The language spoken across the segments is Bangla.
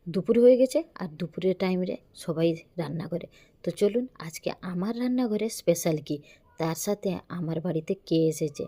দুপুর হয়ে গেছে আর দুপুরের টাইমে সবাই রান্না করে। তো চলুন আজকে আমার রান্নাঘরে স্পেশাল কি, তার সাথে আমার বাড়িতে কে এসেছে,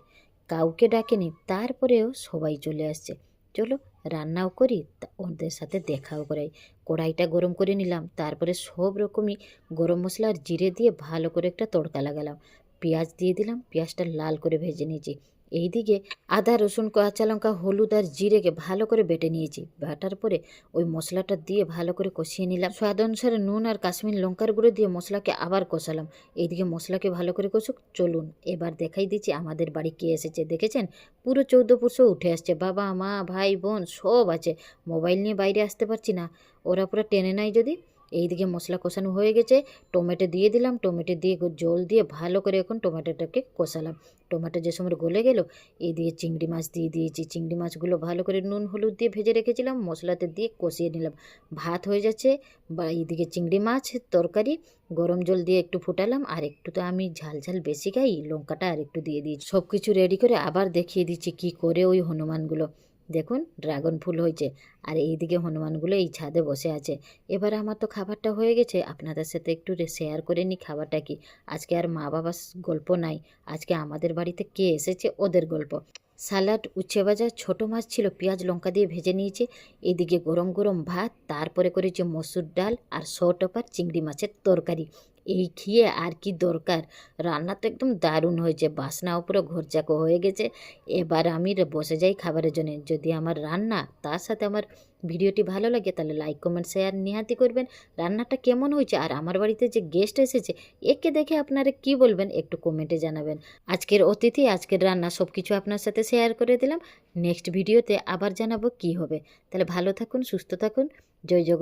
কাউকে ডাকেনি তারপরেও সবাই চলে আসছে। চলো রান্নাও করি, ওদের সাথে দেখাও করাই। কড়াইটা গরম করে নিলাম, তারপরে সব রকমই গরম মশলা আর জিরে দিয়ে ভালো করে একটা তড়কা লাগালাম। পেঁয়াজ দিয়ে দিলাম, পেঁয়াজটা লাল করে ভেজে নিয়েছি। এইদিকে আদা রসুন কাঁচা লঙ্কা হলুদ আর জিরেকে ভালো করে বেটে নিয়েছি। বাটার পরে ওই মশলাটা দিয়ে ভালো করে কষিয়ে নিলাম। স্বাদ অনুসারে নুন আর কাশ্মীর লঙ্কার গুঁড়ো দিয়ে মশলাকে আবার কষালাম। এইদিকে মশলাকে ভালো করে কষুক। চলুন এবার দেখাই দিচ্ছি আমাদের বাড়ি কে এসেছে। দেখেছেন পুরো 14 পুরুষও উঠে আসছে, বাবা মা ভাই বোন সব আছে। মোবাইল নিয়ে বাইরে আসতে পারছি না, ওরা পুরো টেনে নাই যদি। এইদিকে মশলা কষানো হয়ে গেছে, টমেটো দিয়ে দিলাম। টমেটো দিয়ে জল দিয়ে ভালো করে এখন টমেটোটাকে কষালাম। টমেটো যে সময় গলে গেল, দিয়ে চিংড়ি মাছ দিয়ে দিয়েছি। চিংড়ি মাছগুলো ভালো করে নুন হলুদ দিয়ে ভেজে রেখেছিলাম, মশলাতে দিয়ে কষিয়ে নিলাম। ভাত হয়ে যাচ্ছে, বা এইদিকে চিংড়ি মাছ তরকারি গরম জল দিয়ে একটু ফুটালাম। আর একটু তো আমি ঝাল ঝাল বেশি খাই, লঙ্কাটা আর একটু দিয়ে দিয়েছি। সব কিছু রেডি করে আবার দেখিয়ে দিচ্ছি কি করে ওই হনুমানগুলো। দেখুন ড্রাগন ফুল হয়েছে, আর এইদিকে হনুমানগুলো এই ছাদে বসে আছে। এবার আমার তো খাবারটা হয়ে গেছে, আপনাদের সাথে একটু শেয়ার করে নিই খাবারটা কি। আজকে আর মা বাবার গল্প নাই, আজকে আমাদের বাড়িতে কে এসেছে ওদের গল্প। স্যালাড, উচ্ছে ভাজা, ছোটো মাছ ছিল পেঁয়াজ লঙ্কা দিয়ে ভেজে নিয়েছে। এদিকে গরম গরম ভাত, তারপরে করেছে মসুর ডাল আর টপার চিংড়ি মাছের তরকারি। এই খেয়ে আর কি দরকার, রান্না তো একদম দারুণ হয়েছে, বাসনাও পুরো ঘরচাকো হয়ে গেছে। এবার আমি বসে যাই খাবারের জন্য। যদি আমার রান্না তার সাথে আমার ভিডিওটি ভালো লাগে তাহলে লাইক কমেন্ট শেয়ার নিহাতি করবেন। রান্নাটা কেমন হয়েছে আর আমার বাড়িতে যে গেস্ট এসেছে একে দেখে আপনারা কি বলবেন একটু কমেন্টে জানাবেন। আজকের অতিথি আজকের রান্না সব কিছু আপনার সাথে শেয়ার করে দিলাম। নেক্সট ভিডিওতে আবার জানাবো কি হবে। তাহলে ভালো থাকুন, সুস্থ থাকুন, জয় জগন্নাথ।